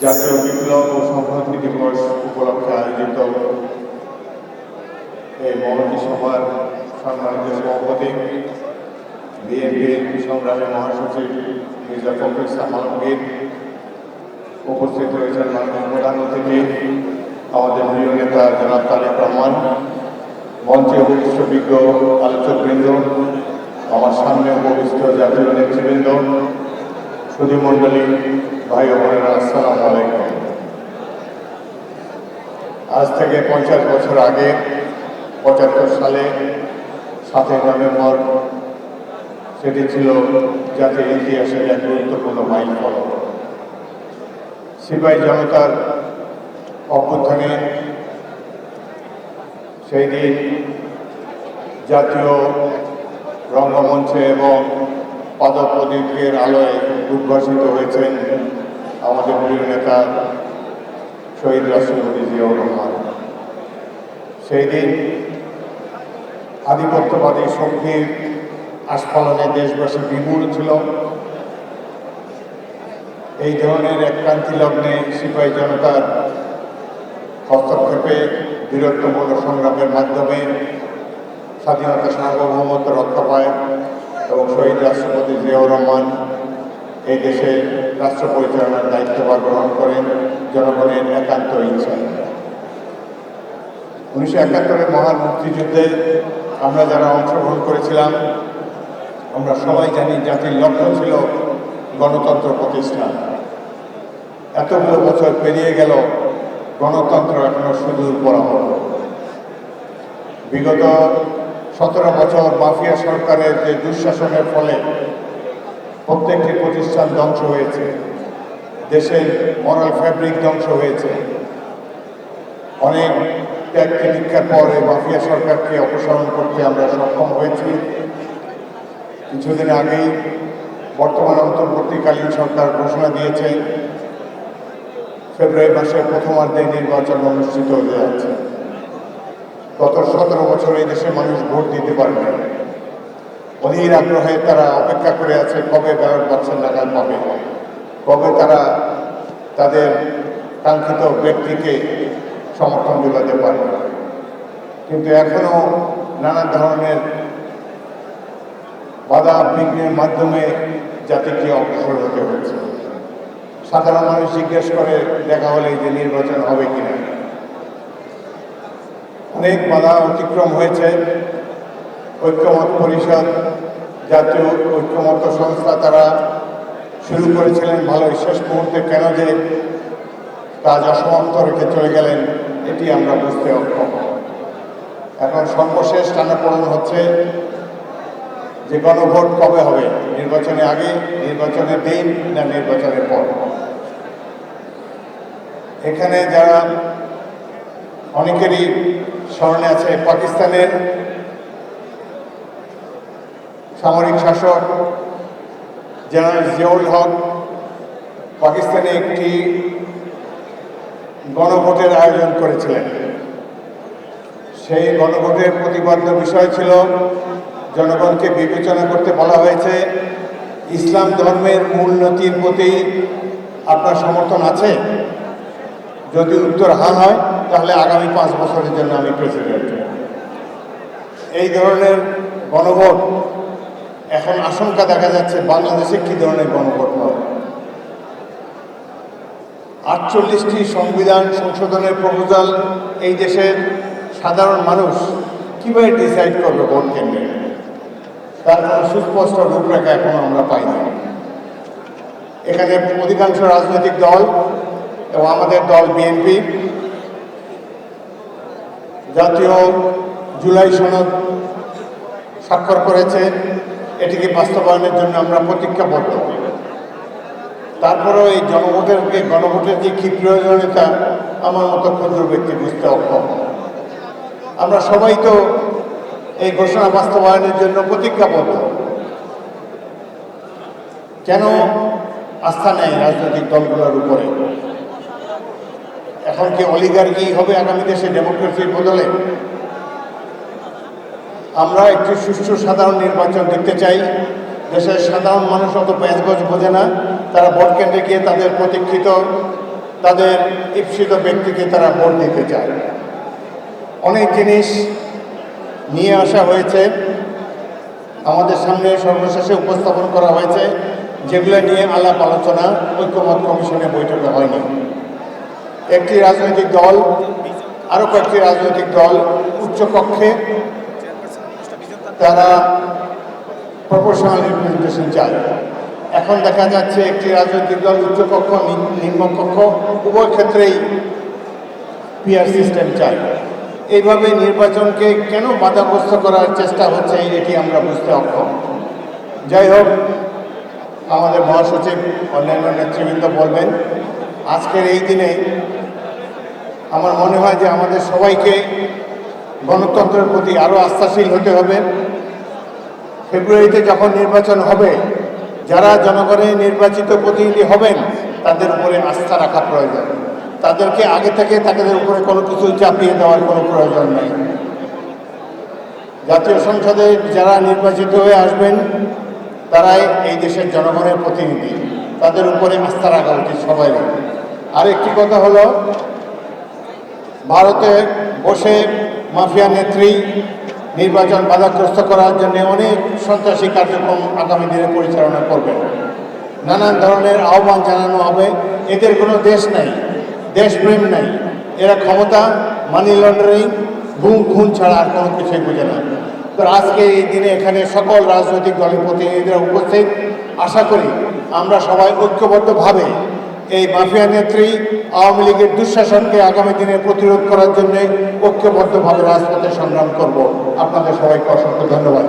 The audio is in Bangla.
জাতীয় বিপ্লব ও সংহতি দিবস উপলক্ষে আয়োজিত এই মহতী সভার সম্মানিত সভাপতি বিএনপির সংগ্রামী মহাসচিব মির্জা ফখরুল ইসলাম আলমগীর, উপস্থিত রয়েছেন মাননীয় প্রধান অতিথি আমাদের প্রিয় নেতা জনাব তারেক রহমান, মঞ্চে উপবিষ্ট বিজ্ঞ আলোচকবৃন্দ, আমার সামনে উপবিষ্ট জাতীয় নেতৃবৃন্দ, সুধীমণ্ডলী, ভাই ও বোনেরা, আসসালামু আলাইকুম। আজ থেকে 50 বছর আগে 75 সালে 7ই নভেম্বর সেটি ছিল জাতির ইতিহাসের এক গুরুত্বপূর্ণ মাইলফলক। সিপাহী জনতার অভ্যুত্থানে সেই দিন জাতীয় রঙ্গমঞ্চে এবং পদপ্রদীপের আলোয় উদ্ভাসিত হয়েছেন আমাদের প্রিয় নেতা শহীদ রাষ্ট্রপতি জিয়াউর রহমান। সেই দিন আধিপত্যবাদী শক্তির আস্ফালনে দেশবাসী বিমূঢ় ছিল। এই ধরনের এক ক্রান্তি লগ্নে সিপাহী জনতার হস্তক্ষেপে বীরত্বমূলক সংগ্রামের মাধ্যমে স্বাধীনতা সার্বভৌমত্ব রক্ষা পায় এবং শহীদ রাষ্ট্রপতি জিয়াউর রহমান এই দেশের রাষ্ট্র পরিচালনার দায়িত্বভার গ্রহণ করেন জনগণের একান্ত ইচ্ছায়। 1971-এর মহান মুক্তিযুদ্ধে আমরা যারা অংশগ্রহণ করেছিলাম, আমরা সবাই জানি জাতির লক্ষ্য ছিল গণতন্ত্র প্রতিষ্ঠা। এতগুলো বছর পেরিয়ে গেল, গণতন্ত্র এখনো সুদূর বরাবর। বিগত 17 বছর মাফিয়া সরকারের যে দুঃশাসনের ফলে প্রত্যেকটি প্রতিষ্ঠান ধ্বংস হয়েছে, দেশের মরাল ফ্যাব্রিক ধ্বংস হয়েছে। অনেক ত্যাগ তিতিক্ষার পর এই মাফিয়া সরকারকে অপসারণ করতে আমরা সক্ষম হয়েছি। কিছুদিন আগেই বর্তমান অন্তর্বর্তীকালীন সরকার ঘোষণা দিয়েছে ফেব্রুয়ারি মাসের প্রথমার্ধে নির্বাচন অনুষ্ঠিত হতে যাচ্ছে। গত 17 বছর এই দেশের মানুষ ভোট দিতে পারবে। অধীর আগ্রহে তারা অপেক্ষা করে আছে কবে ব্যালট বাক্সের নাগাল পাবে, কবে তারা তাদের কাঙ্ক্ষিত ব্যক্তিকে সমর্থন যোগাতে পারবে। কিন্তু এখনো নানা ধরনের বাধা বিঘ্নের মাধ্যমে জাতিকে অগ্রসর হতে হচ্ছে। সাধারণ মানুষ জিজ্ঞেস করে দেখা হলে যে নির্বাচন হবে কিনা। অনেক বাধা অতিক্রম হয়েছে। ঐক্যমত পরিষদ, জাতীয় ঐক্যমত সংস্থা তারা শুরু করেছিলেন ভালোই, শেষ মুহূর্তে কেন যে কাজ অসমাপ্ত রেখে চলে গেলেন এটি আমরা বুঝতে অক্ষম। এখন সর্বশেষ টানাপোড়েন হচ্ছে যে গণভোট কবে হবে, নির্বাচনের আগে, নির্বাচনের দিন না নির্বাচনের পর। এখানে যারা অনেকেরই স্মরণে আছে পাকিস্তানের সামরিক শাসক জেনারেল জিয়াউল হক পাকিস্তানে একটি গণভোটের আয়োজন করেছিলেন। সেই গণভোটের প্রতিপাদ্য বিষয় ছিল জনগণকে বিবেচনা করতে বলা হয়েছে ইসলাম ধর্মের মূলনীতির প্রতি আপনার সমর্থন আছে। যদি উত্তর হ্যাঁ হয় তাহলে আগামী 5 বছরের জন্য আমি প্রেসিডেন্ট। এই ধরনের গণভোট এখন আশঙ্কা দেখা যাচ্ছে বাংলাদেশে কী ধরনের গণভোট হয়। 48টি সংবিধান সংশোধনের প্রপোজাল এই দেশের সাধারণ মানুষ কীভাবে ডিসাইড করবে ভোট কেন্দ্রে, তার কোনো সুস্পষ্ট রূপরেখা এখনো আমরা পাইনি। এখানে অধিকাংশ রাজনৈতিক দল এবং আমাদের দল বিএনপি জাতীয় জুলাই সনদ স্বাক্ষর করেছে, এটিকে বাস্তবায়নের জন্য আমরা প্রতিজ্ঞাবদ্ধ। তারপরেও এই গণভোটের যে কী প্রয়োজনীয়তা আমার মতো ক্ষুদ্র ব্যক্তি বুঝতে অক্ষম। আমরা সবাই তো এই ঘোষণা বাস্তবায়নের জন্য প্রতিজ্ঞাবদ্ধ। কেন আস্থা নেই রাজনৈতিক দলগুলোর উপরে? এখন কি অলিগার্কি হবে আগামী দেশে ডেমোক্রেসির বদলে? আমরা একটি সুষ্ঠু সাধারণ নির্বাচন দেখতে চাই। দেশের সাধারণ মানুষ অত প্যাঁচগোছ বোঝে না, তারা ভোট কেন্দ্রে গিয়ে তাদের প্রতীক্ষিত তাদের ঈপ্সিত ব্যক্তিকে তারা ভোট দিতে চায়। অনেক জিনিস নিয়ে আসা হয়েছে, আমাদের সামনে সর্বশেষে উপস্থাপন করা হয়েছে, যেগুলো নিয়ে আলাপ আলোচনা ঐক্যমত কমিশনের বৈঠকে হয়নি। একটি রাজনৈতিক দল, আরও কয়েকটি রাজনৈতিক দল উচ্চকক্ষে তারা প্রপোর্শনাল রিপ্রেজেন্টেশন চায়। এখন দেখা যাচ্ছে একটি রাজনৈতিক দল উচ্চকক্ষ নিম্নকক্ষ উভয় ক্ষেত্রেই পিআর সিস্টেম চায়। এইভাবে নির্বাচনকে কেন বাধাগ্রস্ত করার চেষ্টা হচ্ছে এটি আমরা বুঝতে অক্ষম। যাই হোক, আমাদের মহাসচিব অন্যান্য নেতৃবৃন্দ বলবেন, আজকের এই দিনে আমার মনে হয় যে আমাদের সবাইকে গণতন্ত্রের প্রতি আরও আস্থাশীল হতে হবে। ফেব্রুয়ারিতে যখন নির্বাচন হবে, যারা জনগণের নির্বাচিত প্রতিনিধি হবেন তাদের উপরে আস্থা রাখা প্রয়োজন। তাদেরকে আগে থেকে তাদের উপরে কোনো কিছু চাপিয়ে দেওয়ার কোনো প্রয়োজন নেই। জাতীয় সংসদে যারা নির্বাচিত হয়ে আসবেন তারাই এই দেশের জনগণের প্রতিনিধি, তাদের উপরে আস্থা রাখা উচিত সবাই। আরেকটি কথা হলো, ভারতে বসে মাফিয়া নেত্রী নির্বাচন বাধাগ্রস্ত করার জন্য অনেক সন্ত্রাসী কার্যক্রম আগামী দিনে পরিচালনা করবে। নানান ধরনের আহ্বান জানানো হবে। এদের কোনো দেশ নেই, দেশপ্রেম নেই। এরা ক্ষমতা, মানি লন্ডারিং, খুন ছাড়া আর কোনো কিছুই বোঝে না। তো আজকে এই দিনে এখানে সকল রাজনৈতিক দলের প্রতিনিধিরা উপস্থিত। আশা করি আমরা সবাই ঐক্যবদ্ধভাবে এই মাফিয়া নেত্রী আওয়ামী লীগের দুঃশাসনকে আগামী দিনে প্রতিরোধ করার জন্য ঐক্যবদ্ধভাবে রাজপথে সংগ্রাম করব। আপনাদের সবাইকে অসংখ্য ধন্যবাদ।